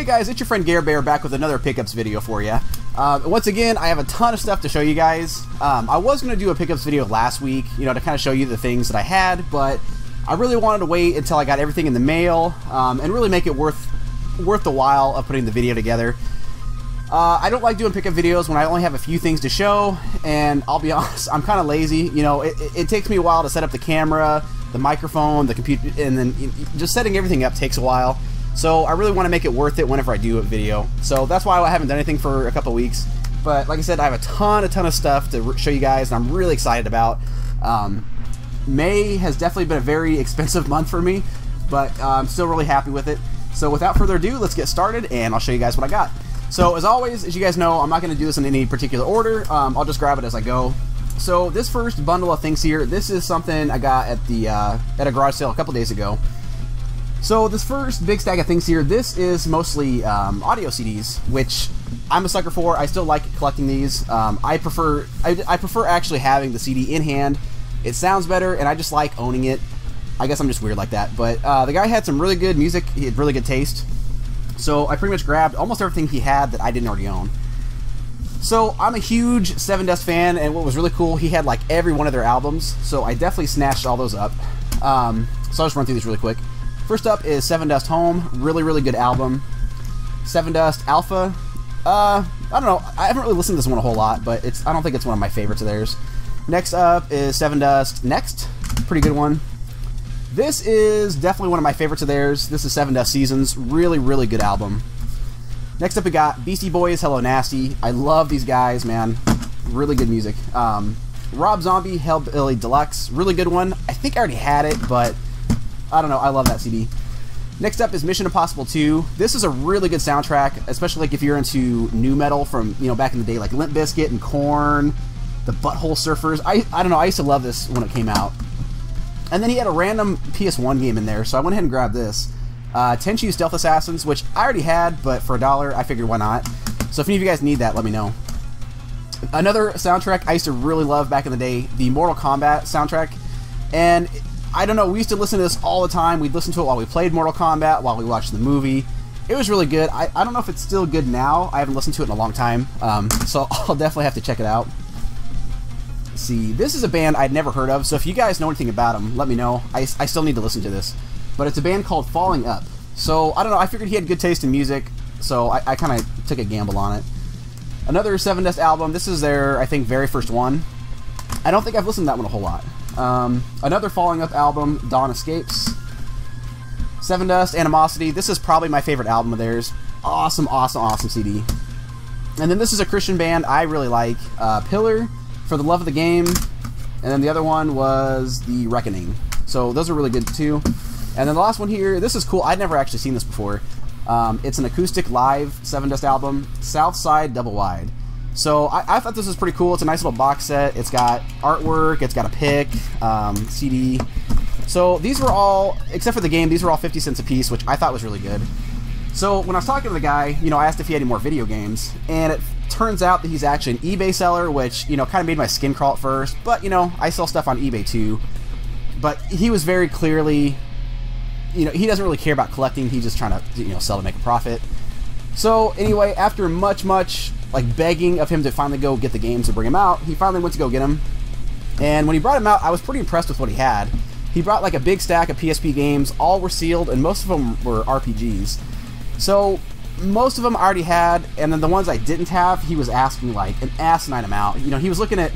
Hey guys, it's your friend Gare back with another pickups video for you. Once again, I have a ton of stuff to show you guys. I was going to do a pickups video last week, you know, to kind of show you the things that I had, but I really wanted to wait until I got everything in the mail and really make it worth the while of putting the video together. I don't like doing pickup videos when I only have a few things to show, and I'll be honest, I'm kind of lazy. You know, it takes me a while to set up the camera, the microphone, the computer, and then just setting everything up takes a while. So I really want to make it worth it whenever I do a video. So that's why I haven't done anything for a couple of weeks. But like I said, I have a ton of stuff to show you guys, and I'm really excited about. May has definitely been a very expensive month for me, but I'm still really happy with it. So without further ado, let's get started, and I'll show you guys what I got. So as always, as you guys know, I'm not going to do this in any particular order. I'll just grab it as I go. So this first bundle of things here, this is something I got at the at a garage sale a couple days ago. So this first big stack of things here, this is mostly audio CDs, which I'm a sucker for. I still like collecting these. I prefer actually having the CD in hand. It sounds better, and I just like owning it. I guess I'm just weird like that. But the guy had some really good music. He had really good taste. So I pretty much grabbed almost everything he had that I didn't already own. So I'm a huge Seven Dust fan, and what was really cool, he had like every one of their albums. So I definitely snatched all those up. So I'll just run through these really quick. First up is Seven Dust Home, really good album. Seven Dust Alpha, I don't know, I haven't really listened to this one a whole lot, but I don't think it's one of my favorites of theirs. Next up is Seven Dust Next, pretty good one. This is definitely one of my favorites of theirs. This is Seven Dust Seasons, really good album. Next up we got Beastie Boys Hello Nasty. I love these guys, man, really good music. Rob Zombie Hellbilly Deluxe, really good one. I think I already had it, but I don't know, I love that CD. Next up is Mission Impossible 2. This is a really good soundtrack, especially like if you're into nu metal from, you know, back in the day, like Limp Bizkit and Korn, the Butthole Surfers. I don't know, I used to love this when it came out. And then he had a random PS1 game in there, so I went ahead and grabbed this. Tenchu Stealth Assassins, which I already had, but for $1, I figured why not. So if any of you guys need that, let me know. Another soundtrack I used to really love back in the day, the Mortal Kombat soundtrack. And I don't know, we used to listen to this all the time. We'd listen to it while we played Mortal Kombat, while we watched the movie. It was really good. I don't know if it's still good now. I haven't listened to it in a long time, so I'll definitely have to check it out. Let's see, this is a band I'd never heard of, so if you guys know anything about them, let me know. I still need to listen to this. But it's a band called Falling Up. So, I don't know, I figured he had good taste in music, so I kind of took a gamble on it. Another Seven Dust album. This is their, I think, very first one. I don't think I've listened to that one a whole lot. Another Falling Up album, Dawn Escapes. Seven Dust, Animosity. This is probably my favorite album of theirs. Awesome CD. And then this is a Christian band I really like. Pillar, For the Love of the Game. And then the other one was The Reckoning. So those are really good too. And then the last one here, this is cool. I'd never actually seen this before. It's an acoustic live Seven Dust album, Southside Double Wide. So I thought this was pretty cool. It's a nice little box set. It's got artwork. It's got a pick, CD. So these were all, except for the game, these were all 50 cents a piece, which I thought was really good. So when I was talking to the guy, you know, I asked if he had any more video games, and it turns out that he's actually an eBay seller, which, you know, kind of made my skin crawl at first. But, you know, I sell stuff on eBay too. But he was very clearly, you know, he doesn't really care about collecting. He's just trying to, you know, sell to make a profit. So anyway, after much like begging of him to finally go get the games and bring them out, he finally went to go get them. And when he brought them out, I was pretty impressed with what he had. He brought like a big stack of PSP games. All were sealed, and most of them were RPGs. So most of them I already had, and then the ones I didn't have, he was asking like an asinine amount. You know, he was looking at,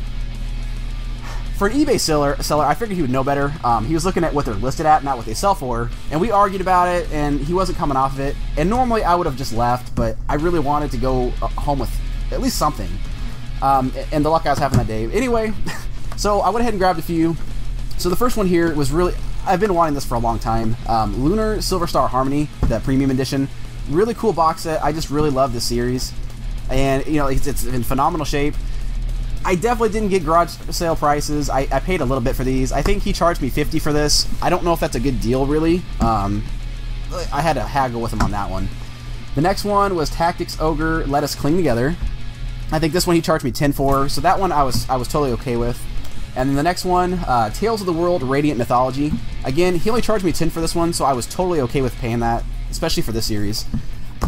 for an eBay seller, I figured he would know better. He was looking at what they're listed at, not what they sell for. And we argued about it, and he wasn't coming off of it. And normally I would have just left, but I really wanted to go home with at least something. And the luck I was having that day. Anyway, so I went ahead and grabbed a few. So the first one here was really, I've been wanting this for a long time. Lunar Silver Star Harmony, the premium edition. Really cool box set. I just really love this series. And, you know, it's in phenomenal shape. I definitely didn't get garage sale prices. I paid a little bit for these. I think he charged me $50 for this. I don't know if that's a good deal, really. I had to haggle with him on that one. The next one was Tactics Ogre Let Us Cling Together. I think this one he charged me $10 for, so that one I was totally okay with. And then the next one, Tales of the World Radiant Mythology. Again, he only charged me $10 for this one, so I was totally okay with paying that, especially for this series.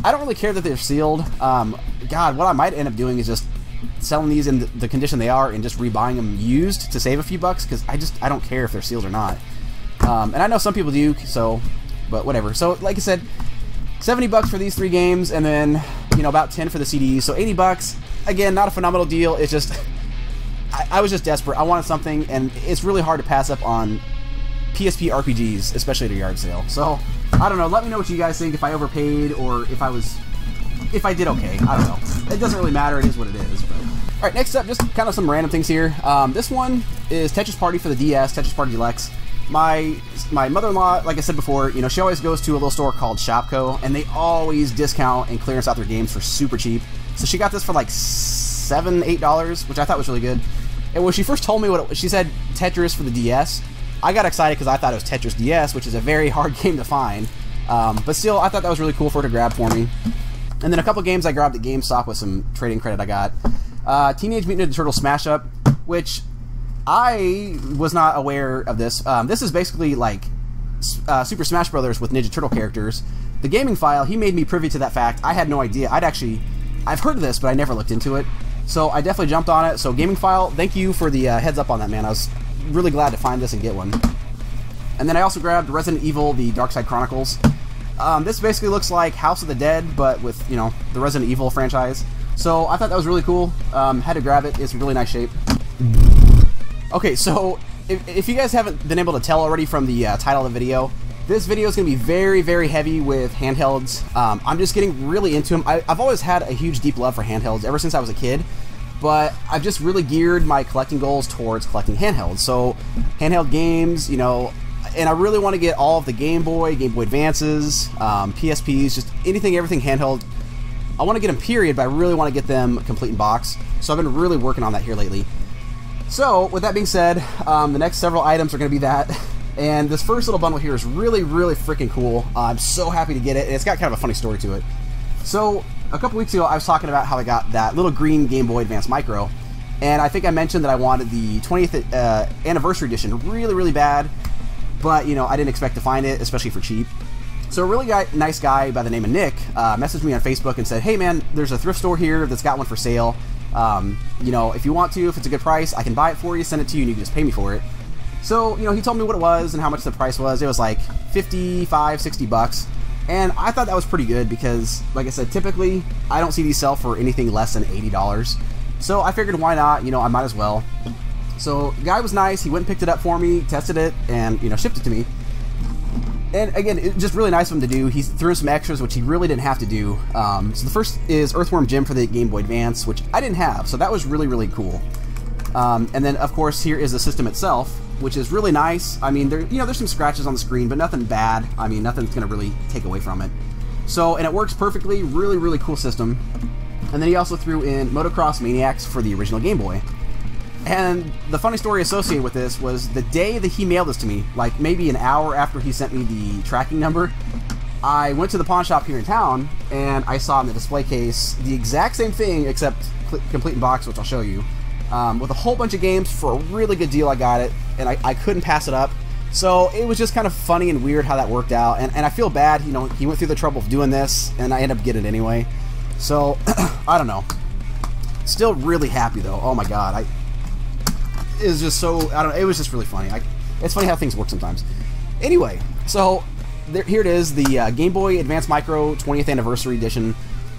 I don't really care that they're sealed. God, what I might end up doing is just selling these in the condition they are and just rebuying them used to save a few bucks, because I don't care if they're sealed or not. And I know some people do, so, but whatever. So like I said, 70 bucks for these 3 games, and then, you know, about 10 for the CDs, so 80 bucks. Again, not a phenomenal deal. It's just I was just desperate. I wanted something, and it's really hard to pass up on PSP RPGs, especially at a yard sale. So I don't know. Let me know what you guys think, if I overpaid or if I did okay. I don't know. It doesn't really matter. It is what it is. But all right, next up, just kind of some random things here. This one is Tetris Party for the DS, Tetris Party Deluxe. My mother-in-law, like I said before, you know, she always goes to a little store called Shopko, and they always discount and clearance out their games for super cheap. So she got this for like $7, $8, which I thought was really good. And when she first told me she said Tetris for the DS, I got excited because I thought it was Tetris DS, which is a very hard game to find. But still, I thought that was really cool for her to grab for me. And then a couple games I grabbed at GameStop with some trading credit I got. Teenage Mutant Ninja Turtles Smash Up, which I was not aware of this. This is basically like Super Smash Brothers with Ninja Turtle characters. The gaming file, he made me privy to that fact. I had no idea. I've heard of this, but I never looked into it. So I definitely jumped on it. So gaming file, thank you for the heads up on that, man. I was really glad to find this and get one. And then I also grabbed Resident Evil, the Dark Side Chronicles. This basically looks like House of the Dead, but with, you know, the Resident Evil franchise. So I thought that was really cool. Had to grab it. It's in really nice shape. Okay, so if you guys haven't been able to tell already from the title of the video, this video is going to be very, very heavy with handhelds. I'm just getting really into them. I've always had a huge, deep love for handhelds ever since I was a kid, but I've just really geared my collecting goals towards collecting handhelds. So handheld games, you know, and I really want to get all of the Game Boy Advances, PSPs, just anything, everything handheld. I want to get them, period, but I really want to get them complete in box. So I've been really working on that here lately. So, with that being said, the next several items are going to be that. And this first little bundle here is really, really freaking cool. I'm so happy to get it. And it's got kind of a funny story to it. So, a couple weeks ago, I was talking about how I got that little green Game Boy Advance Micro. And I think I mentioned that I wanted the 20th anniversary edition really, really bad. But, you know, I didn't expect to find it, especially for cheap. So a really nice guy by the name of Nick messaged me on Facebook and said, hey man, there's a thrift store here that's got one for sale. You know, if you want to, if it's a good price, I can buy it for you, send it to you, and you can just pay me for it. So, you know, he told me what it was and how much the price was. It was like 55, 60 bucks. And I thought that was pretty good because, like I said, typically I don't see these sell for anything less than $80. So I figured, why not? You know, I might as well. So the guy was nice. He went and picked it up for me, tested it, and, you know, shipped it to me. And again, it's just really nice of him to do. He threw some extras, which he really didn't have to do. So the first is Earthworm Jim for the Game Boy Advance, which I didn't have, so that was really, really cool. And then, of course, here is the system itself, which is really nice. I mean, there's some scratches on the screen, but nothing bad. I mean, nothing's going to really take away from it. So, and it works perfectly. Really, really cool system. And then he also threw in Motocross Maniacs for the original Game Boy. And the funny story associated with this was the day that he mailed this to me, like maybe an hour after he sent me the tracking number, I went to the pawn shop here in town, and I saw in the display case the exact same thing, except complete in box, which I'll show you, with a whole bunch of games for a really good deal. I got it, and I couldn't pass it up. So it was just kind of funny and weird how that worked out, and I feel bad, you know, he went through the trouble of doing this, and I ended up getting it anyway. So, I don't know. Still really happy, though. Oh my god, it was just so, I don't know, it was just really funny. It's funny how things work sometimes. Anyway, so here it is, the Game Boy Advance Micro 20th Anniversary Edition.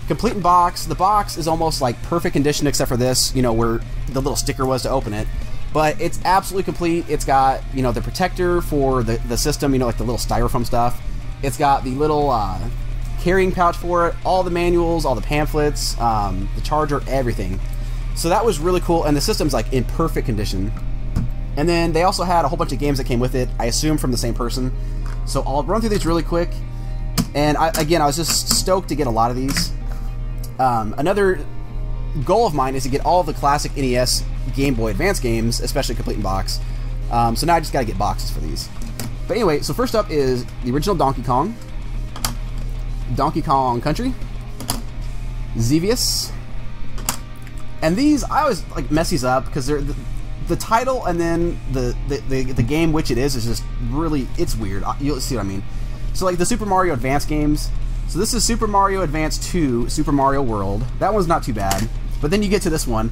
Complete in box. The box is almost like perfect condition except for this, you know, where the little sticker was to open it. But it's absolutely complete. It's got, you know, the protector for the system, you know, like the little styrofoam stuff. It's got the little carrying pouch for it, all the manuals, all the pamphlets, the charger, everything. So that was really cool, and the system's like in perfect condition. And then they also had a whole bunch of games that came with it, I assume from the same person. So I'll run through these really quick. And again, I was just stoked to get a lot of these. Another goal of mine is to get all of the classic NES Game Boy Advance games, especially complete in box. So now I just gotta get boxes for these. But anyway, so first up is the original Donkey Kong, Donkey Kong Country, Xevious. And these, I always like mess these up because they're the title and then the game which it is just really, it's weird. You'll see what I mean. So like the Super Mario Advance games, So this is Super Mario Advance 2, Super Mario World. That one's not too bad. But then you get to this one,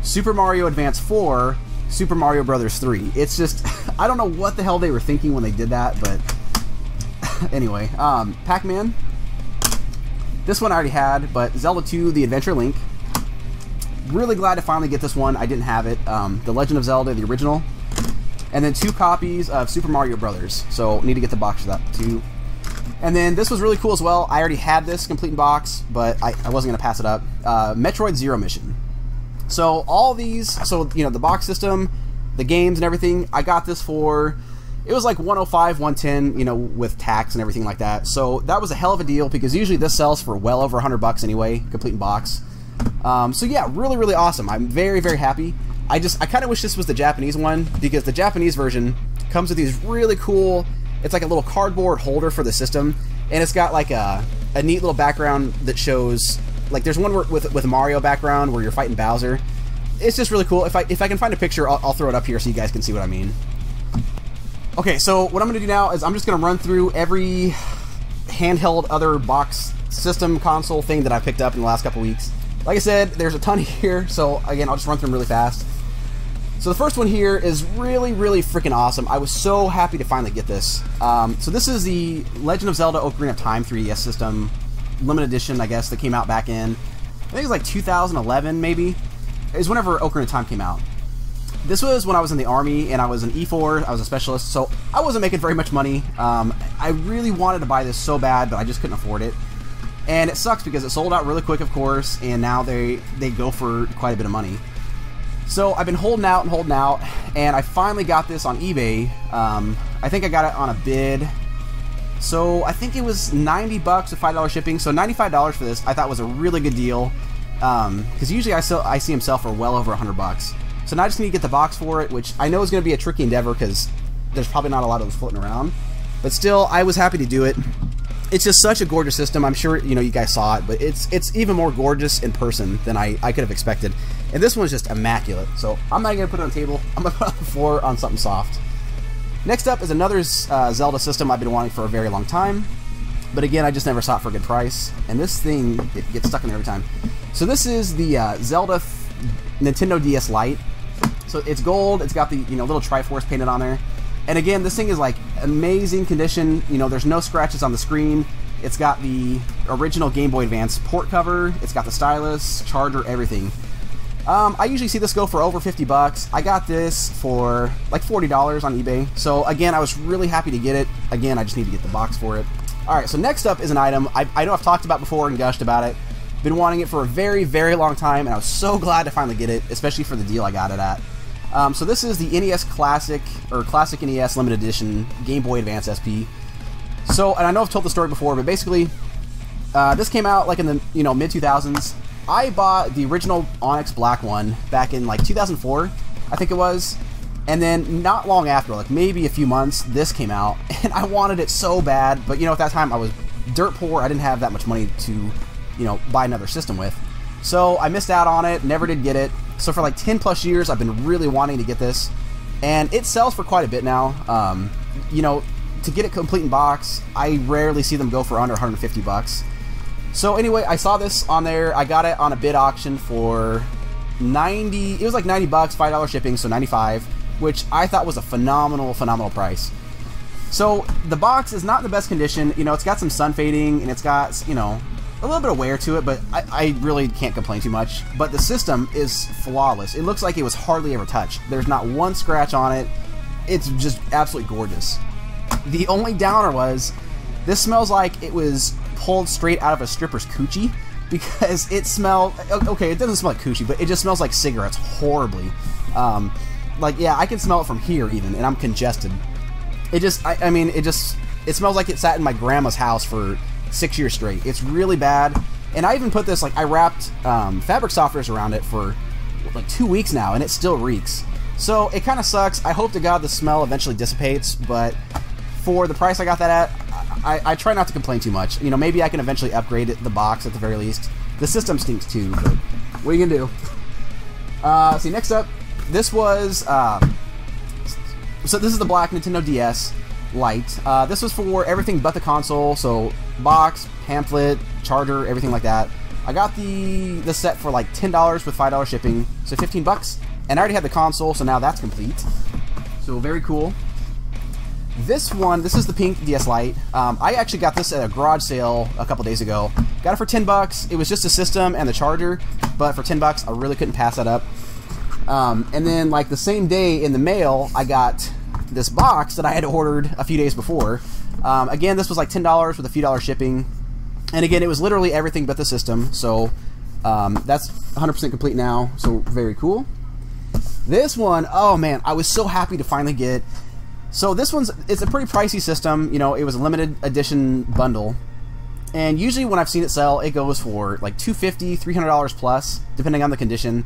Super Mario Advance 4, Super Mario Brothers 3. It's just, I don't know what the hell they were thinking when they did that, but anyway. Pac-Man. This one I already had, but Zelda 2, The Adventure Link. Really glad to finally get this one. I didn't have it. The Legend of Zelda, the original. And then 2 copies of Super Mario Brothers. So need to get the box for that too. And then this was really cool as well. I already had this complete in box, but I wasn't going to pass it up. Metroid Zero Mission. So all these, so you know, the box system, the games and everything, I got this for, it was like 105, 110, you know, with tax and everything like that. So that was a hell of a deal because usually this sells for well over $100 anyway, complete in box. So yeah, really, really awesome. I'm very, very happy. I kind of wish this was the Japanese one because the Japanese version comes with these really cool, it's like a little cardboard holder for the system, and it's got like a neat little background that shows, like there's one with a Mario background where you're fighting Bowser. It's just really cool. If I can find a picture, I'll throw it up here so you guys can see what I mean. Okay, so what I'm going to do now is I'm just going to run through every handheld other box system console thing that I picked up in the last couple weeks. Like I said, there's a ton here, so again, I'll just run through them really fast. So the first one here is really, really freaking awesome. I was so happy to finally get this. So this is the Legend of Zelda Ocarina of Time 3DS system, limited edition, I guess, that came out back in, I think it was like 2011, maybe. It was whenever Ocarina of Time came out. This was when I was in the Army, and I was an E4, I was a specialist, so I wasn't making very much money. I really wanted to buy this so bad, but I just couldn't afford it. And it sucks because it sold out really quick, of course, and now they go for quite a bit of money. So I've been holding out, and I finally got this on eBay. I think I got it on a bid. So I think it was $90 with $5 shipping. So $95 for this I thought was a really good deal. Because usually I see them sell for well over $100. So now I just need to get the box for it, which I know is going to be a tricky endeavor because there's probably not a lot of those floating around. But still, I was happy to do it. It's just such a gorgeous system. I'm sure you know you guys saw it, but it's even more gorgeous in person than I could have expected. And this one's just immaculate. So I'm not going to put it on the table. I'm going to put it on the floor on something soft. Next up is another Zelda system I've been wanting for a very long time. But again, I just never saw it for a good price. And this thing, it gets stuck in there every time. So this is the Zelda Nintendo DS Lite. So it's gold. It's got the little Triforce painted on there. And again, this thing is like amazing condition. You know, there's no scratches on the screen. It's got the original Game Boy Advance port cover. It's got the stylus, charger, everything. I usually see this go for over $50. I got this for like $40 on eBay. So again, I was really happy to get it. Again, I just need to get the box for it. Alright, so next up is an item I know I've talked about before and gushed about it. Been wanting it for a very, very long time, and I was so glad to finally get it, especially for the deal I got it at. So this is the NES Classic, or Classic NES Limited Edition Game Boy Advance SP. So, and I know I've told the story before, but basically, this came out like in the mid-2000s. I bought the original Onyx Black one back in like 2004, I think it was. And then not long after, like maybe a few months, this came out, and I wanted it so bad. But at that time I was dirt poor. I didn't have that much money to, buy another system with. So I missed out on it, never did get it. So for like 10 plus years, I've been really wanting to get this, and it sells for quite a bit now. To get it complete in box, I rarely see them go for under $150. So anyway, I saw this on there. I got it on a bid auction for $90. It was like $90, $5 shipping, so $95, which I thought was a phenomenal price. So the box is not in the best condition. It's got some sun fading, and it's got a little bit of wear to it, but I really can't complain too much. But the system is flawless. It looks like it was hardly ever touched. There's not one scratch on it. It's just absolutely gorgeous. The only downer was, this smells like it was pulled straight out of a stripper's coochie, because it smelled, okay, it doesn't smell like coochie, but it just smells like cigarettes horribly. Yeah, I can smell it from here even, and I'm congested. It just, it smells like it sat in my grandma's house for 6 years straight. It's really bad. And I even put this, I wrapped fabric softeners around it for like 2 weeks now, and it still reeks. So it kind of sucks. I hope to God the smell eventually dissipates, but for the price I got that at, I try not to complain too much. Maybe I can eventually upgrade the box at the very least. The system stinks too, but what are you gonna do? See, next up, this was so this is the black Nintendo DS. Lite. This was for everything but the console, so box, pamphlet, charger, everything like that. I got the set for like $10 with $5 shipping, so 15 bucks. And I already had the console, so now that's complete. So very cool. This one, this is the pink DS Lite. I actually got this at a garage sale a couple days ago. Got it for 10 bucks. It was just a system and the charger, but for 10 bucks, I really couldn't pass that up. And then like the same day in the mail, I got this box that I had ordered a few days before. Again, this was like $10 with a few dollars shipping. And again, it was literally everything but the system. So that's 100% complete now. So very cool. This one, oh man, I was so happy to finally get. So this it's a pretty pricey system. You know, it was a limited edition bundle. And usually when I've seen it sell, it goes for like $250, $300 plus, depending on the condition.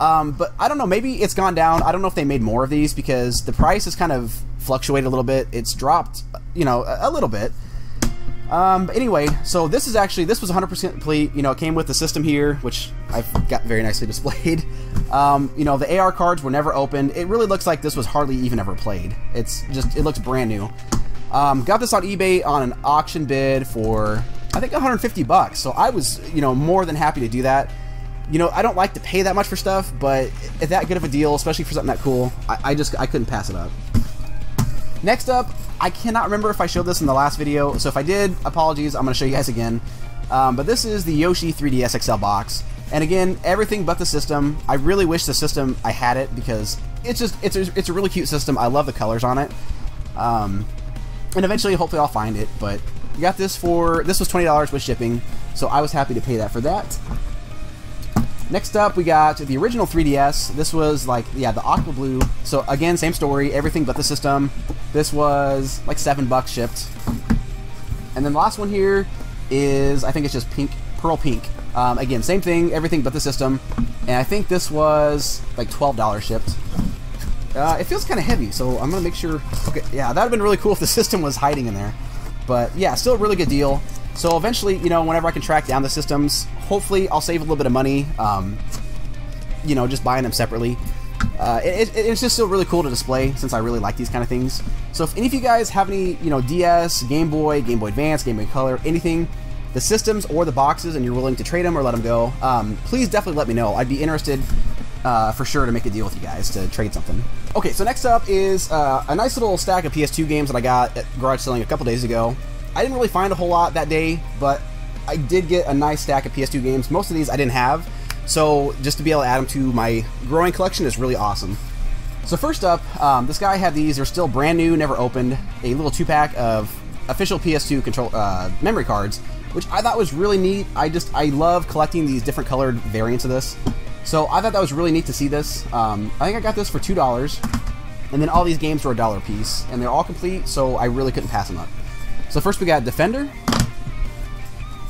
But I don't know, maybe it's gone down. I don't know if they made more of these because the price has kind of fluctuated a little bit. It's dropped, you know, a little bit. But anyway, so this was 100% complete. You know, it came with the system here, which I've got very nicely displayed. You know, the AR cards were never opened. It really looks like this was hardly even ever played. It looks brand new. Got this on eBay on an auction bid for, I think, 150 bucks. So I was, you know, more than happy to do that. You know, I don't like to pay that much for stuff, but it's that good of a deal, especially for something that cool. I couldn't pass it up. Next up, I cannot remember if I showed this in the last video, so if I did, apologies, I'm going to show you guys again. But this is the Yoshi 3DS XL box. And again, everything but the system. I really wish the system, I had it, because it's a really cute system. I love the colors on it. And eventually, hopefully I'll find it, but you got this was $20 with shipping, so I was happy to pay that for that. Next up, we got the original 3DS. This was like, yeah, the aqua blue. So again, same story, everything but the system. This was like $7 shipped. And then the last one here is, I think it's just pink, pearl pink. Again, same thing, everything but the system. And I think this was like $12 shipped. It feels kind of heavy, so I'm gonna make sure. Okay, yeah, that would have been really cool if the system was hiding in there. But yeah, still a really good deal. So eventually, you know, whenever I can track down the systems, hopefully I'll save a little bit of money, you know, just buying them separately. It's just still really cool to display since I really like these kind of things. So if any of you guys have any, you know, DS, Game Boy Advance, Game Boy Color, anything, the systems or the boxes, and you're willing to trade them or let them go, please definitely let me know. I'd be interested for sure to make a deal with you guys to trade something. Okay, so next up is a nice little stack of PS2 games that I got at garage selling a couple days ago. I didn't really find a whole lot that day, but I did get a nice stack of PS2 games. Most of these I didn't have, so just to be able to add them to my growing collection is really awesome. So first up, this guy had these. They're still brand new, never opened. A little 2-pack of official PS2 memory cards, which I thought was really neat. I love collecting these different colored variants of this. So I thought that was really neat to see this. I think I got this for $2, and then all these games were $1 a piece, and they're all complete, so I really couldn't pass them up. So first we got Defender,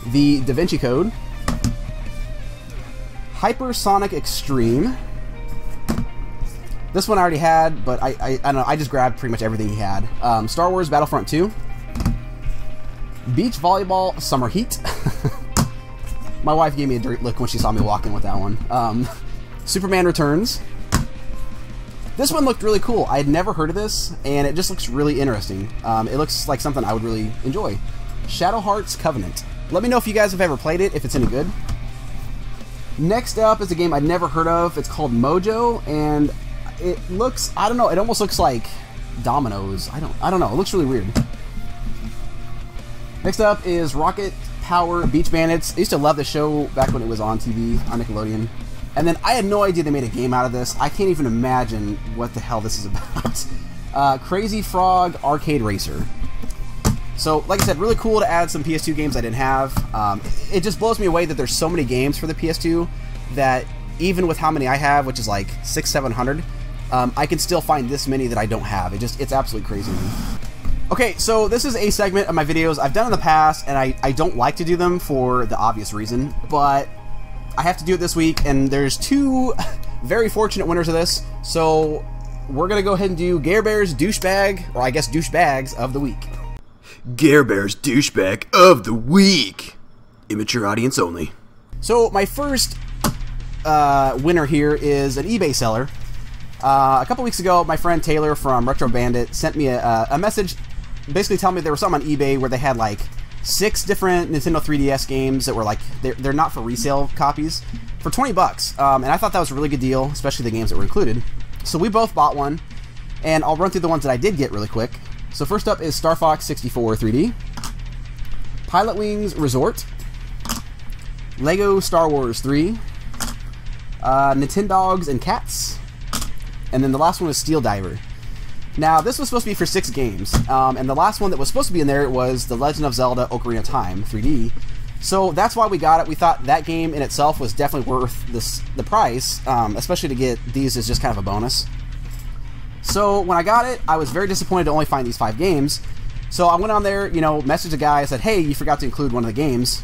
the Da Vinci Code, Hypersonic Extreme. This one I already had, but I don't know, I just grabbed pretty much everything he had. Star Wars Battlefront 2, Beach Volleyball Summer Heat. My wife gave me a dirty look when she saw me walk in with that one. Superman Returns. This one looked really cool. I had never heard of this, and it just looks really interesting. It looks like something I would really enjoy. Shadow Hearts Covenant. Let me know if you guys have ever played it, if it's any good. Next up is a game I'd never heard of. It's called Mojo, and it looks, I don't know, it almost looks like dominoes. I don't know, it looks really weird. Next up is Rocket Power Beach Bandits. I used to love the show back when it was on TV on Nickelodeon. And then I had no idea they made a game out of this. I can't even imagine what the hell this is about. Crazy Frog Arcade Racer. So, like I said, really cool to add some PS2 games I didn't have. It just blows me away that there's so many games for the PS2 that even with how many I have, which is like 600-700, I can still find this many that I don't have. It's absolutely crazy to me. Okay, so this is a segment of my videos I've done in the past, and I don't like to do them for the obvious reason, but I have to do it this week, and there's two very fortunate winners of this, so we're going to go ahead and do Gare Bear's douchebag, or I guess douchebags of the week. Gare Bear's douchebag of the week. Immature audience only. So my first winner here is an eBay seller. A couple weeks ago, my friend Taylor from Retro Bandit sent me a message basically telling me there was something on eBay where they had like 6 different Nintendo 3DS games that were like they're not for resale copies for 20 bucks. And I thought that was a really good deal, especially the games that were included. So we both bought one, and I'll run through the ones that I did get really quick. So first up is Star Fox 64 3D, Pilot Wings Resort, Lego Star Wars 3, Nintendogs and Cats, and then the last one was Steel Diver. Now, this was supposed to be for 6 games, and the last one that was supposed to be in there was The Legend of Zelda Ocarina of Time 3D. So that's why we got it. We thought that game in itself was definitely worth the price, especially to get these as just kind of a bonus. So when I got it, I was very disappointed to only find these 5 games. So I went on there, you know, messaged a guy, I said, hey, you forgot to include one of the games.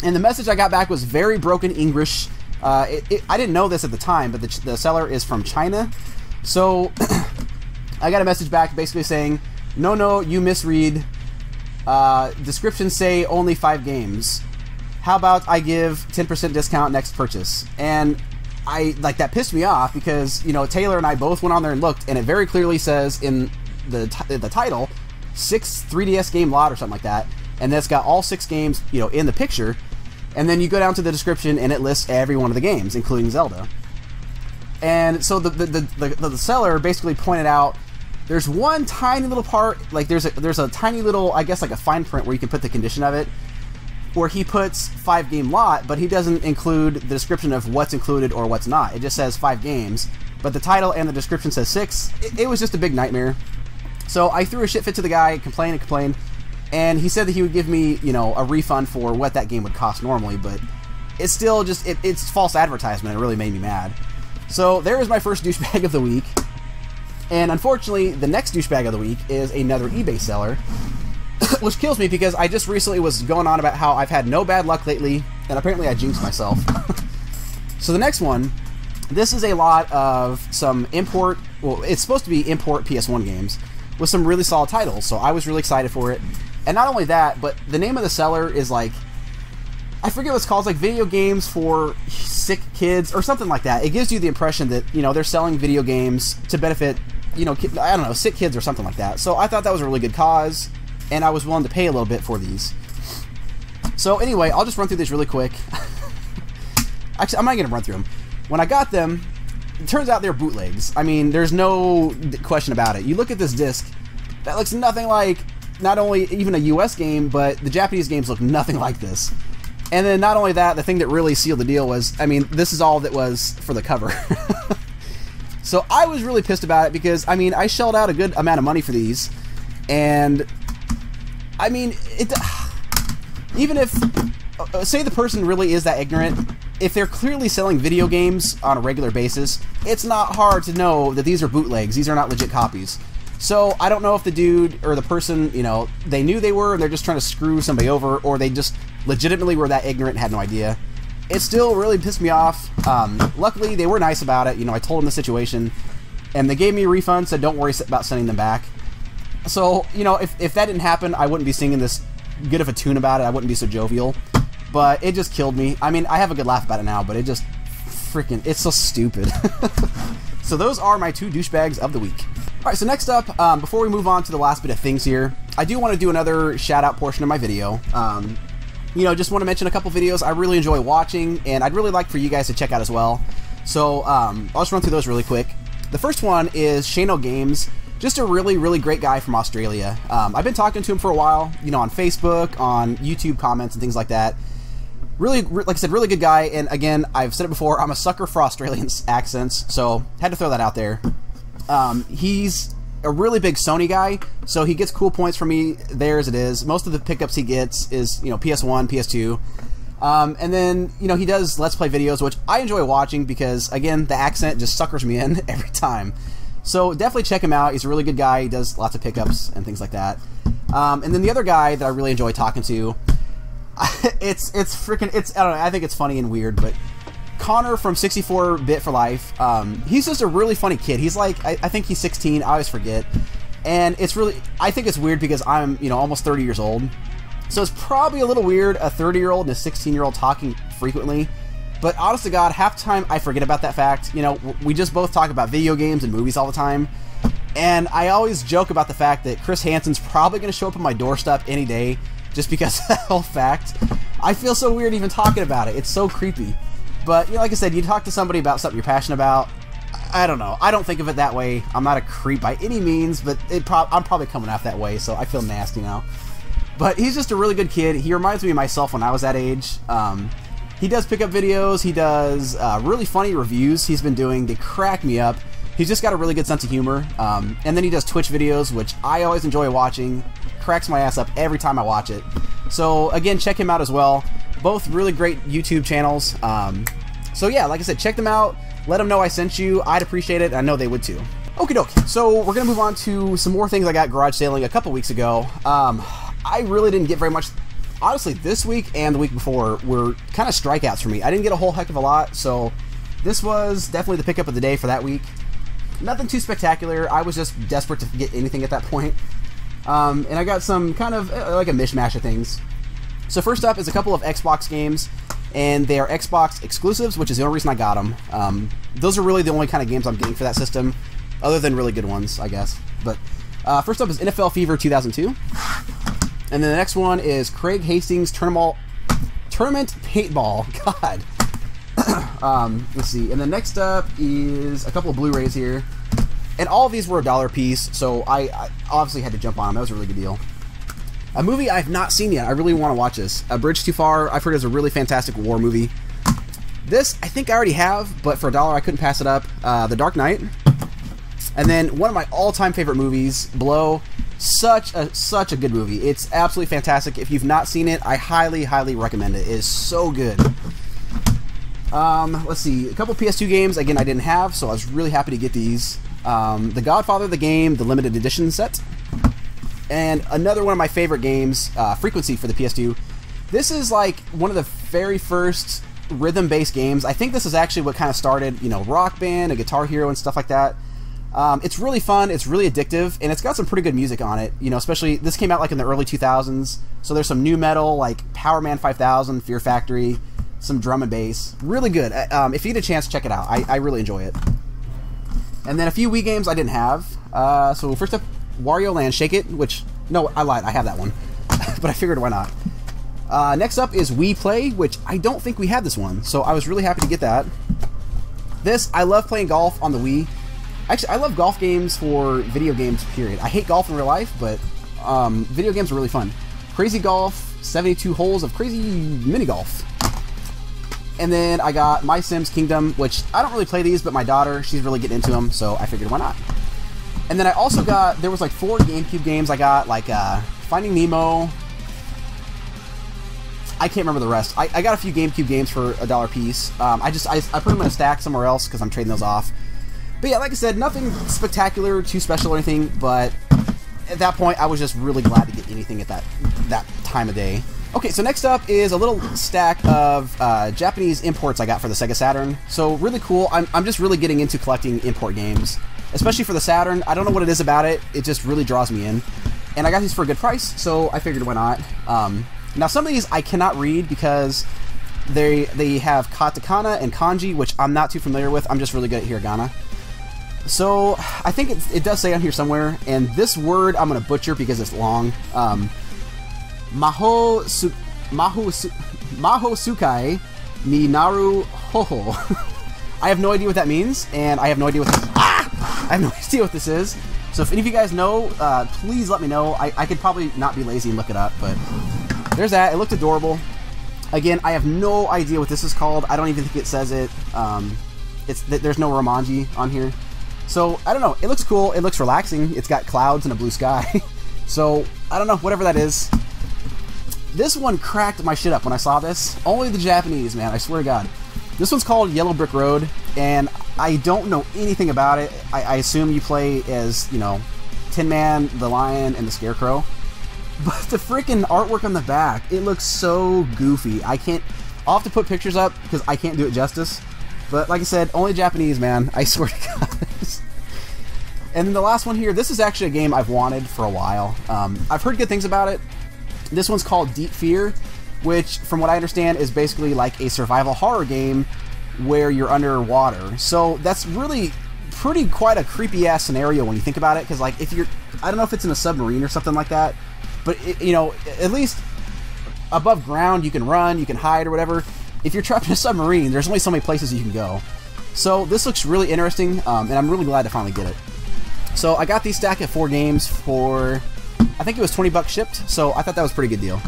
And the message I got back was very broken English. I didn't know this at the time, but the seller is from China. So I got a message back basically saying, no, you misread. Descriptions say only 5 games. How about I give 10% discount next purchase? And that pissed me off because, you know, Taylor and I both went on there and looked, and it very clearly says in the title, 6 3DS game lot or something like that, and that's got all 6 games, you know, in the picture. And then you go down to the description and it lists every one of the games, including Zelda. And so the seller basically pointed out there's one tiny little part, like there's a tiny little, I guess like a fine print where you can put the condition of it, where he puts 5 game lot, but he doesn't include the description of what's included or what's not. It just says 5 games, but the title and the description says 6. It was just a big nightmare. So I threw a shit fit to the guy, complained, and he said that he would give me, you know, a refund for what that game would cost normally, but it's still just, it's false advertisement. It really made me mad. So there is my first douchebag of the week. And unfortunately, the next douchebag of the week is another eBay seller, which kills me because I just recently was going on about how I've had no bad luck lately, and apparently I jinxed myself. So the next one, this is a lot of some import, well, it's supposed to be import PS1 games with some really solid titles, so I was really excited for it. And not only that, but the name of the seller is like, I forget what it's called, it's like video games for sick kids or something like that. It gives you the impression that, you know, they're selling video games to benefit, you know, I don't know, sick kids or something like that. So I thought that was a really good cause, and I was willing to pay a little bit for these. So anyway, I'll just run through these really quick. Actually, I'm not going to run through them. When I got them, it turns out they're bootlegs. I mean, there's no question about it. You look at this disc, that looks nothing like, not only even a US game, but the Japanese games look nothing like this. And then not only that, the thing that really sealed the deal was, I mean, this is all that was for the cover. So I was really pissed about it because, I mean, I shelled out a good amount of money for these, and I mean, even if, say the person really is that ignorant, if they're clearly selling video games on a regular basis, it's not hard to know that these are bootlegs. These are not legit copies. So I don't know if the dude or the person, you know, they knew they were and they're just trying to screw somebody over, or they just legitimately were that ignorant and had no idea. It still really pissed me off. Luckily, they were nice about it. You know, I told them the situation, and they gave me a refund, said don't worry about sending them back. So, you know, if that didn't happen, I wouldn't be singing this good of a tune about it. I wouldn't be so jovial. But it just killed me. I mean, I have a good laugh about it now, but it just freaking, it's so stupid. So those are my 2 douchebags of the week. Alright, so next up, before we move on to the last bit of things here, I do want to do another shout-out portion of my video. You know, just want to mention a couple videos I really enjoy watching, and I'd really like for you guys to check out as well. So, I'll just run through those really quick. The first one is Shano Games, just a really, really great guy from Australia. I've been talking to him for a while, you know, on Facebook, on YouTube comments, and things like that. Really, like I said, really good guy, and again, I've said it before, I'm a sucker for Australian accents, so had to throw that out there. He's a really big Sony guy, so he gets cool points from me there as it is. Most of the pickups he gets is, you know, PS1, PS2. And then, you know, he does Let's Play videos, which I enjoy watching because, again, the accent just suckers me in every time. So definitely check him out. He's a really good guy. He does lots of pickups and things like that. And then the other guy that I really enjoy talking to, it's freaking, I don't know, I think it's funny and weird, but Connor from 64-Bit for Life, he's just a really funny kid. He's like, I think he's 16, I always forget. And it's really, I think it's weird because I'm, you know, almost 30 years old. So it's probably a little weird, a 30-year-old and a 16-year-old talking frequently. But honest to God, half the time I forget about that fact. You know, we just both talk about video games and movies all the time. And I always joke about the fact that Chris Hansen's probably going to show up on my doorstep any day just because of that whole fact. I feel so weird even talking about it. It's so creepy. But, you know, like I said, you talk to somebody about something you're passionate about. I don't know. I don't think of it that way. I'm not a creep by any means, but I'm probably coming off that way, so I feel nasty now. But he's just a really good kid. He reminds me of myself when I was that age. He does pickup videos. He does really funny reviews he's been doing. They crack me up. He's just got a really good sense of humor. And then he does Twitch videos, which I always enjoy watching. Cracks my ass up every time I watch it. So, again, check him out as well. Both really great YouTube channels. So, yeah, like I said, check them out. Let them know I sent you. I'd appreciate it. I know they would too. Okie doke. So, we're going to move on to some more things I got garage sailing a couple weeks ago. I really didn't get very much. Honestly, this week and the week before were kind of strikeouts for me. I didn't get a whole heck of a lot, so this was definitely the pickup of the day for that week. Nothing too spectacular. I was just desperate to get anything at that point. And I got some kind of like a mishmash of things. So first up is a couple of Xbox games, and they are Xbox exclusives, which is the only reason I got them. Those are really the only kind of games I'm getting for that system, other than really good ones, I guess. But first up is NFL Fever 2002. And then the next one is Craig Hastings Tournament Paintball. God. Let's see. And then next up is a couple of Blu-rays here. And all of these were $1 a piece, so I obviously had to jump on them. That was a really good deal. A movie I've not seen yet. I really want to watch this. A Bridge Too Far. I've heard is a really fantastic war movie. This, I think I already have, but for $1 I couldn't pass it up. The Dark Knight. And then one of my all-time favorite movies, Blow. Such a good movie. It's absolutely fantastic. If you've not seen it, I highly, highly recommend it. It is so good. Let's see. A couple PS2 games, again, I didn't have, so I was really happy to get these. The Godfather, the game, the limited edition set. And another one of my favorite games, Frequency for the PS2. This is like one of the very first rhythm-based games. I think this is actually what kind of started, you know, Rock Band, a Guitar Hero, and stuff like that. It's really fun, it's really addictive, and it's got some pretty good music on it, you know, especially, this came out like in the early 2000s, so there's some new metal, like Power Man 5000, Fear Factory, some drum and bass, really good. If you get a chance, check it out. I really enjoy it. And then a few Wii games I didn't have. So first up, Wario Land Shake It, which, no, I lied, I have that one, but I figured why not. Next up is Wii Play, which I don't think we had this one, so I was really happy to get that. This, I love playing golf on the Wii. Actually, I love golf games for video games, period. I hate golf in real life, but video games are really fun. Crazy Golf, 72 holes of crazy mini golf. And then I got My Sims Kingdom, which I don't really play these, but my daughter, she's really getting into them, so I figured why not. And then I also got, there was like 4 GameCube games I got, like Finding Nemo. I can't remember the rest. I got a few GameCube games for $1 a piece. I put them in a stack somewhere else because I'm trading those off. But yeah, like I said, nothing spectacular, too special or anything, but at that point, I was just really glad to get anything at that time of day. Okay, so next up is a little stack of Japanese imports I got for the Sega Saturn. So really cool. I'm just really getting into collecting import games, especially for the Saturn. I don't know what it is about it. It just really draws me in. And I got these for a good price, so I figured why not. Now, some of these I cannot read because they have katakana and kanji, which I'm not too familiar with. I'm just really good at hiragana. So, I think it does say on here somewhere, and this word I'm going to butcher because it's long. Maho Sukai ni Naru Hoho. I have no idea what that means, and I have no idea what this is. I have no idea what this is. So if any of you guys know, please let me know. I could probably not be lazy and look it up, but there's that. It looked adorable. Again, I have no idea what this is called. I don't even think it says it. There's no Romanji on here. So, I don't know. It looks cool. It looks relaxing. It's got clouds and a blue sky. So, I don't know. Whatever that is. This one cracked my shit up when I saw this. Only the Japanese, man. I swear to God. This one's called Yellow Brick Road, and I don't know anything about it. I assume you play as, you know, Tin Man, the Lion, and the Scarecrow. But the freaking artwork on the back, it looks so goofy. I'll have to put pictures up because I can't do it justice. But like I said, only Japanese, man. I swear to God. And then the last one here, this is actually a game I've wanted for a while. I've heard good things about it. This one's called Deep Fear, which, from what I understand, is basically like a survival horror game where you're underwater. So that's really quite a creepy ass scenario when you think about it, because like if you're, I don't know if it's in a submarine or something like that, but you know, at least above ground you can run, you can hide or whatever. If you're trapped in a submarine, there's only so many places you can go. So this looks really interesting, and I'm really glad to finally get it. So I got these stack of 4 games for, I think it was 20 bucks shipped, so I thought that was a pretty good deal.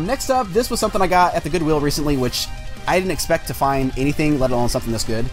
Next up, this was something I got at the Goodwill recently, which I didn't expect to find anything, let alone something this good.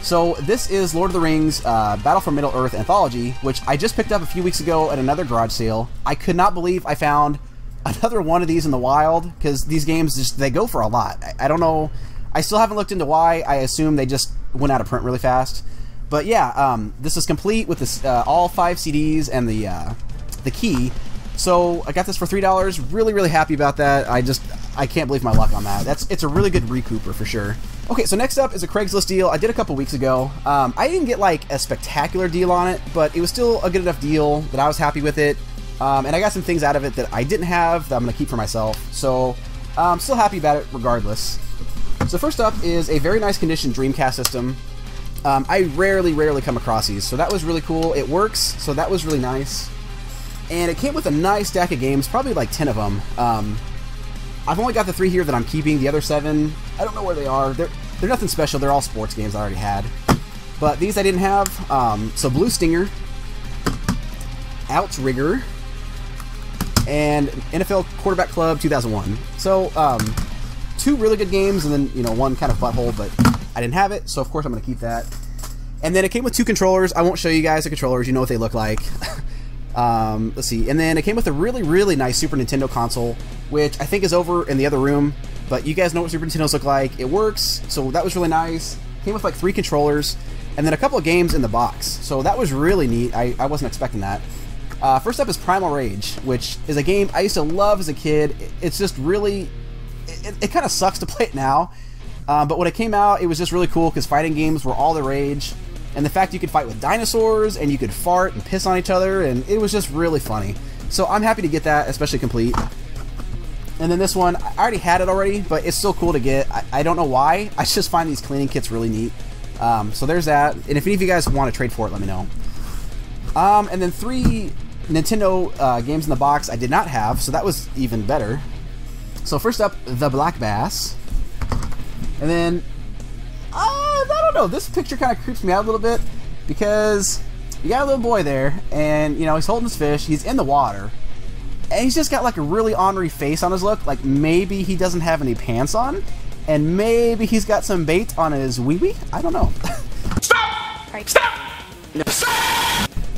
So this is Lord of the Rings Battle for Middle-earth Anthology, which I just picked up a few weeks ago at another garage sale. I could not believe I found another one of these in the wild, because these games, just they go for a lot. I don't know, I still haven't looked into why. I assume they just went out of print really fast. But yeah, this is complete with this, all 5 CDs and the key. So I got this for $3. Really happy about that. I can't believe my luck on that. It's a really good recouper for sure. Okay, so next up is a Craigslist deal I did a couple weeks ago. I didn't get like a spectacular deal on it, but it was still a good enough deal that I was happy with it. And I got some things out of it that I didn't have that I'm going to keep for myself. So I'm still happy about it regardless. So first up is a very nice condition Dreamcast system. I rarely come across these, so that was really cool. It works, so that was really nice. And it came with a nice stack of games, probably like 10 of them. I've only got the 3 here that I'm keeping. The other 7, I don't know where they are. They're nothing special. They're all sports games I already had. But these I didn't have. So Blue Stinger, Outrigger, and NFL Quarterback Club 2001. So 2 really good games, and then, you know, 1 kind of butthole, but I didn't have it, so of course I'm going to keep that. And then it came with 2 controllers. I won't show you guys the controllers. You know what they look like. Let's see. And then it came with a really nice Super Nintendo console, which I think is over in the other room. But you guys know what Super Nintendos look like. It works, so that was really nice. Came with like 3 controllers, and then a couple of games in the box. So that was really neat. I wasn't expecting that. First up is Primal Rage, which is a game I used to love as a kid. It's just really... It kind of sucks to play it now. But when it came out, it was just really cool because fighting games were all the rage. And the fact you could fight with dinosaurs, and you could fart and piss on each other, and it was just really funny. So I'm happy to get that, especially complete. And then this one, I already had it already, but it's still cool to get. I don't know why. I just find these cleaning kits really neat. So there's that. And if any of you guys want to trade for it, let me know. And then 3 Nintendo games in the box I did not have, so that was even better. So first up, The Black Bass. And then, I don't know, this picture kind of creeps me out a little bit, because you got a little boy there, and, you know, he's holding his fish, he's in the water, and he's just got like a really ornery face on his look, like maybe he doesn't have any pants on, and maybe he's got some bait on his wee-wee? I don't know. Stop! Right. Stop! No.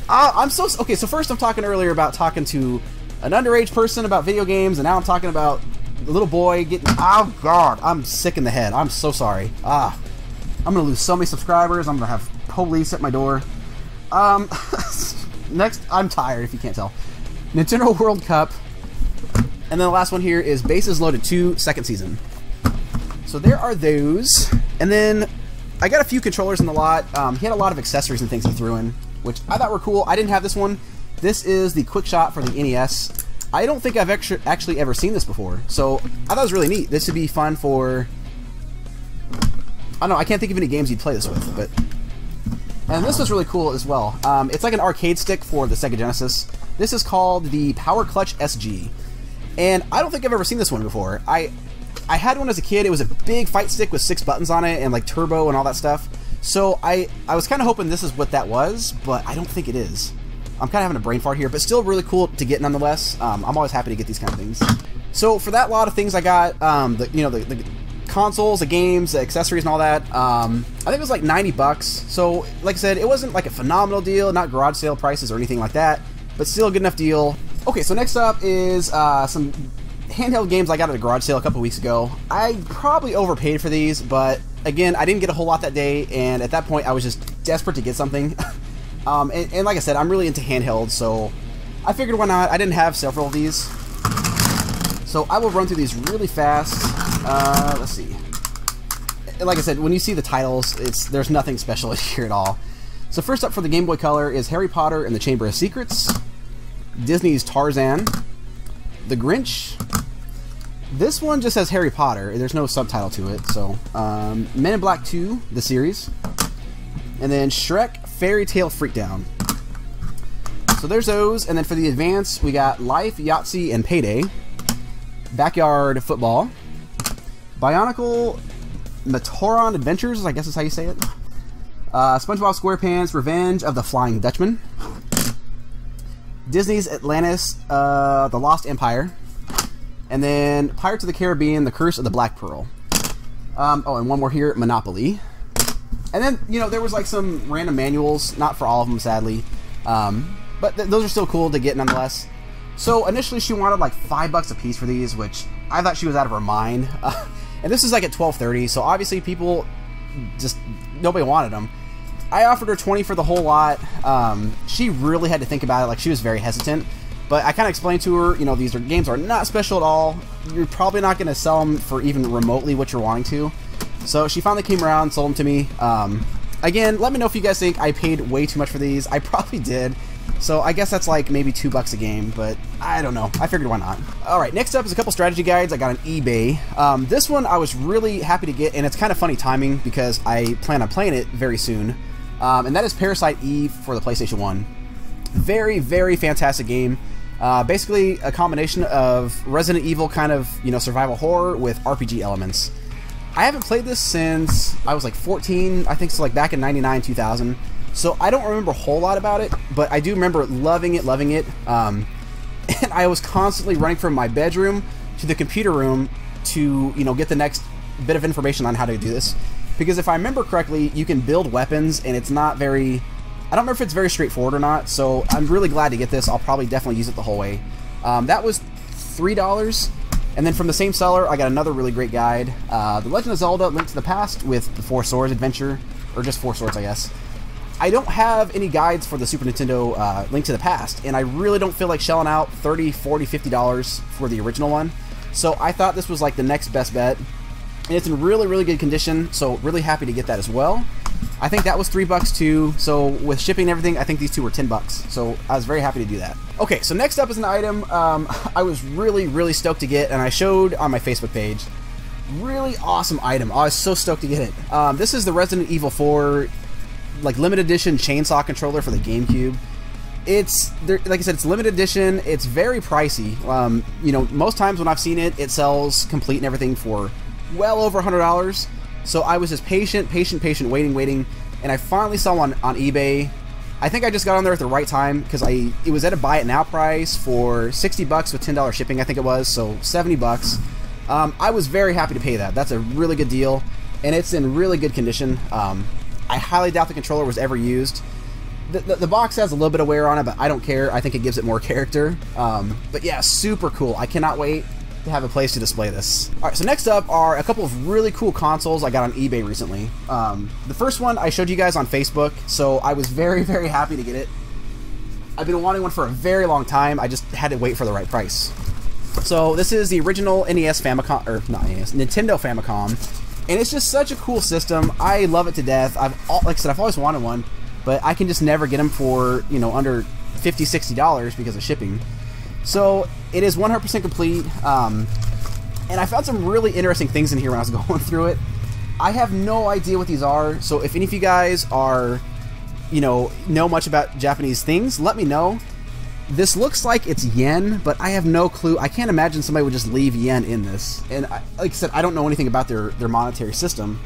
I'm so... Okay, so first I'm talking earlier about talking to an underage person about video games, and now I'm talking about the little boy getting... Oh, God. I'm sick in the head. I'm so sorry. I'm going to lose so many subscribers. I'm going to have police at my door. Next, I'm tired, if you can't tell. Nintendo World Cup. And then the last one here is Bases Loaded 2, second season. So there are those. And then I got a few controllers in the lot. He had a lot of accessories and things he threw in, which I thought were cool. I didn't have this one. This is the Quick Shot for the NES. I don't think I've actually ever seen this before, so I thought it was really neat. This would be fun for... I don't know, I can't think of any games you'd play this with, but... And this was really cool as well. It's like an arcade stick for the Sega Genesis. This is called the Power Clutch SG. And I don't think I've ever seen this one before. I had one as a kid. It was a big fight stick with 6 buttons on it and like turbo and all that stuff. So I was kind of hoping this is what that was, but I don't think it is. I'm kind of having a brain fart here, but still really cool to get nonetheless. I'm always happy to get these kind of things. So for that lot of things I got, the consoles, the games, the accessories and all that, I think it was like 90 bucks. So like I said, it wasn't like a phenomenal deal, not garage sale prices or anything like that, but still a good enough deal. Okay, so next up is some handheld games I got at a garage sale a couple weeks ago. I probably overpaid for these, but again, I didn't get a whole lot that day, and at that point I was just desperate to get something. And like I said, I'm really into handhelds, so I figured why not. I didn't have several of these, so I will run through these really fast. Let's see. Like I said, when you see the titles, there's nothing special here at all. So first up for the Game Boy Color is Harry Potter and the Chamber of Secrets, Disney's Tarzan, The Grinch. This one just says Harry Potter. There's no subtitle to it. So Men in Black 2, the series, and then Shrek Fairy Tale Freakdown. So there's those, and then for the advance, we got Life, Yahtzee, and Payday. Backyard Football. Bionicle Matoron Adventures, I guess is how you say it. SpongeBob SquarePants Revenge of the Flying Dutchman. Disney's Atlantis, The Lost Empire. And then Pirates of the Caribbean, The Curse of the Black Pearl. Oh, and one more here, Monopoly. And then, you know, there was like some random manuals, not for all of them, sadly. But those are still cool to get nonetheless. So initially she wanted like $5 a piece for these, which I thought she was out of her mind. And this is like at 12:30, so obviously people just, nobody wanted them. I offered her 20 for the whole lot. She really had to think about it, like she was very hesitant. But I kind of explained to her, you know, these games are not special at all. You're probably not going to sell them for even remotely what you're wanting to. So she finally came around, sold them to me. Again, let me know if you guys think I paid way too much for these. I probably did. So I guess that's like maybe $2 a game, but I don't know. I figured why not. Alright, next up is a couple strategy guides I got on eBay. This one I was really happy to get, and it's kind of funny timing because I plan on playing it very soon. And that is Parasite Eve for the PlayStation 1. Very, very fantastic game. Basically a combination of Resident Evil kind of, you know, survival horror with RPG elements. I haven't played this since I was like 14, I think so, like back in 99, 2000. So I don't remember a whole lot about it, but I do remember loving it. And I was constantly running from my bedroom to the computer room to, you know, get the next bit of information on how to do this. Because if I remember correctly, you can build weapons, and it's not very... I don't remember if it's very straightforward or not, so I'm really glad to get this. I'll probably definitely use it the whole way. That was $3. And then from the same seller, I got another really great guide. The Legend of Zelda Link to the Past with the Four Swords adventure. Or just Four Swords, I guess. I don't have any guides for the Super Nintendo Link to the Past, and I really don't feel like shelling out $30, $40, $50 for the original one. So I thought this was like the next best bet. And it's in really, really good condition, so really happy to get that as well. I think that was $3 too, so with shipping and everything, I think these two were $10. So I was very happy to do that. Okay, so next up is an item I was really, really stoked to get, and I showed on my Facebook page. Really awesome item. I was so stoked to get it. This is the Resident Evil 4 like limited edition chainsaw controller for the GameCube. It's, like I said, it's limited edition. It's very pricey. You know, most times when I've seen it, it sells complete and everything for well over $100. So I was just patient, waiting, and I finally saw one on eBay. I think I just got on there at the right time because it was at a buy it now price for $60 with $10 shipping, I think it was, so $70. I was very happy to pay that. That's a really good deal, and it's in really good condition. I highly doubt the controller was ever used. The box has a little bit of wear on it, but I don't care. I think it gives it more character. But yeah, super cool. I cannot wait to have a place to display this. Alright, so next up are a couple of really cool consoles I got on eBay recently. The first one I showed you guys on Facebook, so I was very, very happy to get it. I've been wanting one for a very long time. I just had to wait for the right price. So this is the original NES Famicom, or not NES, Nintendo Famicom. And it's just such a cool system. I love it to death. Like I said, I've always wanted one, but I can just never get them for, you know, under $50, $60 because of shipping. So it is 100% complete. And I found some really interesting things in here when I was going through it. I have no idea what these are. So if any of you guys are, you know much about Japanese things, let me know. This looks like it's yen, but I have no clue. I can't imagine somebody would just leave yen in this. And like I said, I don't know anything about their monetary system.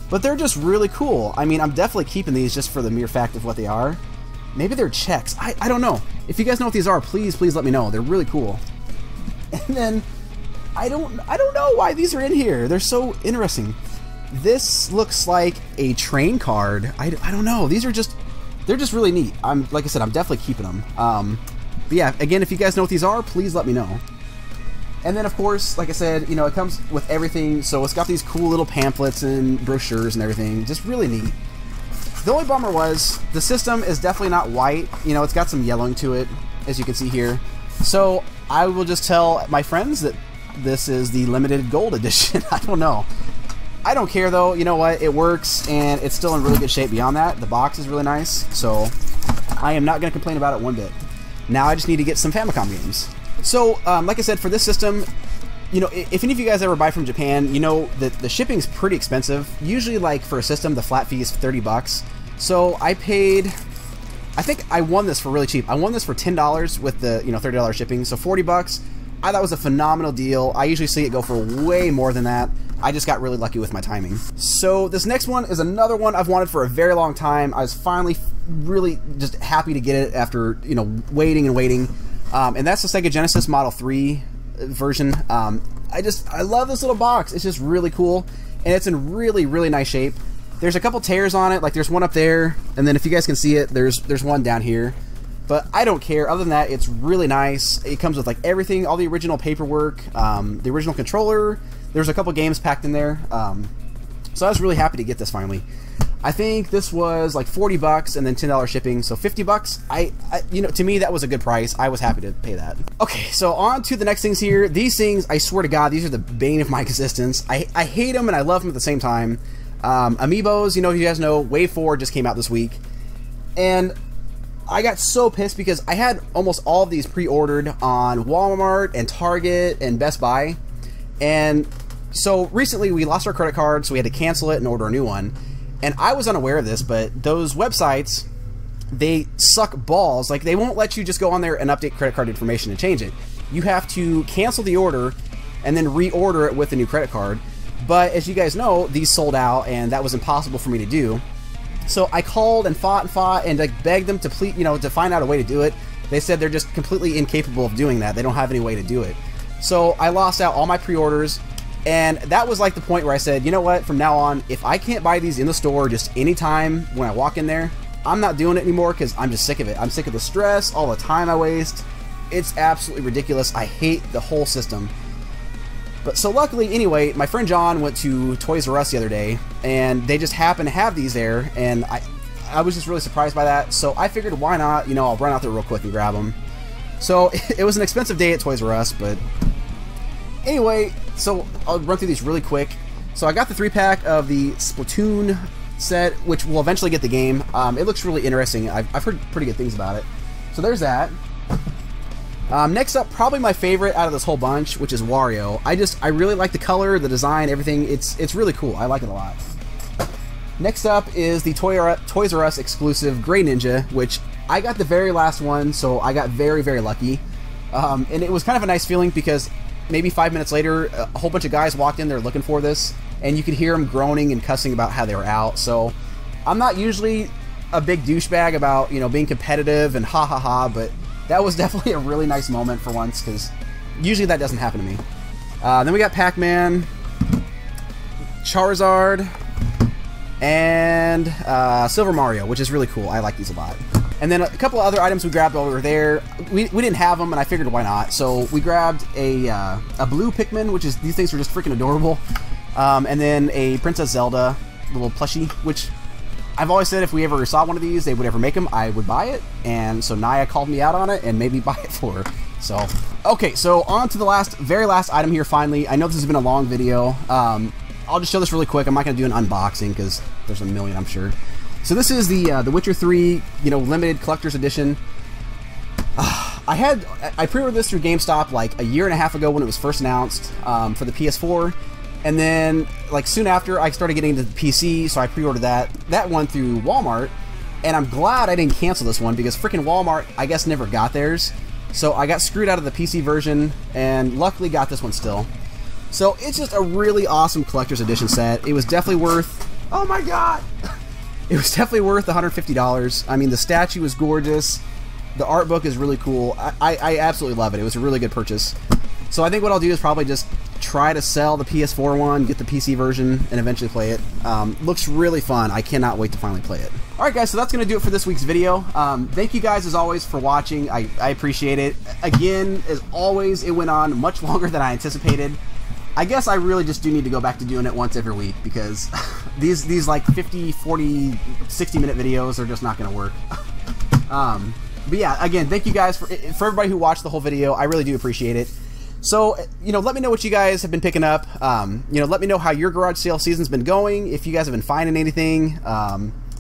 But they're just really cool. I mean, I'm definitely keeping these just for the mere fact of what they are. Maybe they're checks. I don't know. If you guys know what these are, please let me know. They're really cool. And then, I don't know why these are in here. They're so interesting. This looks like a train card. I don't know. These are just... They're just really neat. Like I said, I'm definitely keeping them. But yeah, again, if you guys know what these are, please let me know. And then, of course, like I said, you know, it comes with everything. So it's got these cool little pamphlets and brochures and everything. Just really neat. The only bummer was the system is definitely not white. You know, it's got some yellowing to it, as you can see here. So I will just tell my friends that this is the limited gold edition. I don't know. I don't care though. You know what? It works, and it's still in really good shape beyond that. The box is really nice, so I am not going to complain about it one bit. Now I just need to get some Famicom games. So, like I said, for this system, you know, if any of you guys ever buy from Japan, you know that the shipping's pretty expensive. Usually, like, for a system, the flat fee is $30. So I paid, I think I won this for really cheap. I won this for $10 with the, you know, $30 shipping, so 40 bucks. I thought it was a phenomenal deal. I usually see it go for way more than that. I just got really lucky with my timing. So this next one is another one I've wanted for a very long time. I was finally really just happy to get it after, you know, waiting and waiting. And that's the Sega Genesis Model 3 version. I love this little box. It's just really cool, and it's in really, really nice shape. There's a couple tears on it, like there's one up there, and then if you guys can see it, there's one down here. But I don't care. Other than that, it's really nice. It comes with like everything, all the original paperwork, the original controller. There's a couple games packed in there. So I was really happy to get this finally. I think this was like 40 bucks and then $10 shipping, so 50 bucks. You know, to me that was a good price. I was happy to pay that. Okay, so on to the next things here. These things, I swear to God, these are the bane of my existence. I hate them and I love them at the same time. Amiibos, you know, you guys know, Wave 4 just came out this week, and I got so pissed because I had almost all of these pre-ordered on Walmart and Target and Best Buy, and so recently we lost our credit card, so we had to cancel it and order a new one. And I was unaware of this, but those websites, they suck balls. Like, they won't let you just go on there and update credit card information and change it. You have to cancel the order and then reorder it with a new credit card. But as you guys know, these sold out, and that was impossible for me to do. So I called and fought and like begged them to please, you know, to find out a way to do it. They said they're just completely incapable of doing that. They don't have any way to do it. So I lost out all my pre-orders. And that was like the point where I said, you know what, from now on, if I can't buy these in the store just anytime when I walk in there, I'm not doing it anymore because I'm just sick of it. I'm sick of the stress, all the time I waste. It's absolutely ridiculous. I hate the whole system. But so luckily, anyway, my friend John went to Toys R Us the other day, and they just happened to have these there, and I was just really surprised by that. So I figured, why not? You know, I'll run out there real quick and grab them. So it was an expensive day at Toys R Us, but anyway, so I'll run through these really quick. So I got the 3-pack of the Splatoon set, which will eventually get the game. It looks really interesting. I've heard pretty good things about it. So there's that. Next up, probably my favorite out of this whole bunch, which is Wario. I really like the color, the design, everything. It's really cool. I like it a lot. Next up is the Toys R Us exclusive Gray Ninja, which I got the very last one, so I got very, very lucky. And it was kind of a nice feeling because maybe 5 minutes later, a whole bunch of guys walked in there looking for this, and you could hear them groaning and cussing about how they were out. So I'm not usually a big douchebag about, you know, being competitive and ha ha ha, but that was definitely a really nice moment for once, because usually that doesn't happen to me. Then we got Pac-Man, Charizard, and Silver Mario, which is really cool. I like these a lot. And then a couple of other items we grabbed while we were there. We didn't have them, and I figured why not. So we grabbed a blue Pikmin, which is, these things are just freaking adorable. And then a Princess Zelda little plushie, which I've always said if we ever saw one of these, they would ever make them, I would buy it. And so Naya called me out on it and made me buy it for her. So, okay, so on to the very last item here finally. I know this has been a long video. I'll just show this really quick. I'm not going to do an unboxing because there's a million, I'm sure. So this is the Witcher 3, you know, limited collector's edition. I pre-ordered this through GameStop like a year and a half ago when it was first announced for the PS4. And then, like, soon after, I started getting into the PC, so I pre-ordered that one through Walmart. And I'm glad I didn't cancel this one, because freaking Walmart, I guess, never got theirs. So I got screwed out of the PC version, and luckily got this one still. So it's just a really awesome collector's edition set. It was definitely worth... Oh my god! It was definitely worth $150. I mean, the statue is gorgeous. The art book is really cool. I absolutely love it. It was a really good purchase. So I think what I'll do is probably just try to sell the PS4 one, get the PC version, and eventually play it. Looks really fun. I cannot wait to finally play it. Alright guys, so that's going to do it for this week's video. Thank you guys as always for watching. I appreciate it. Again, as always, it went on much longer than I anticipated. I guess I really just do need to go back to doing it once every week, because these like 50, 40, 60-minute videos are just not going to work. But yeah, again, thank you guys for everybody who watched the whole video. I really do appreciate it. So, you know, let me know what you guys have been picking up. You know, let me know how your garage sale season's been going, if you guys have been finding anything.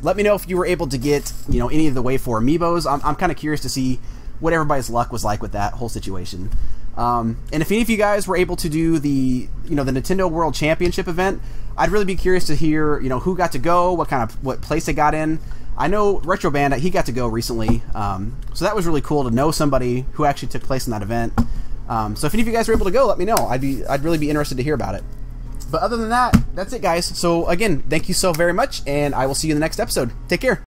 Let me know if you were able to get, you know, any of the Wave 4 amiibos. I'm kind of curious to see what everybody's luck was like with that whole situation. And if any of you guys were able to do the, you know, the Nintendo World Championship event, I'd really be curious to hear, you know, who got to go, what place they got in. I know Retro Band, he got to go recently, so that was really cool to know somebody who actually took place in that event. So if any of you guys are able to go, let me know. I'd really be interested to hear about it. But other than that, that's it, guys. So again, thank you so very much, and I will see you in the next episode. Take care.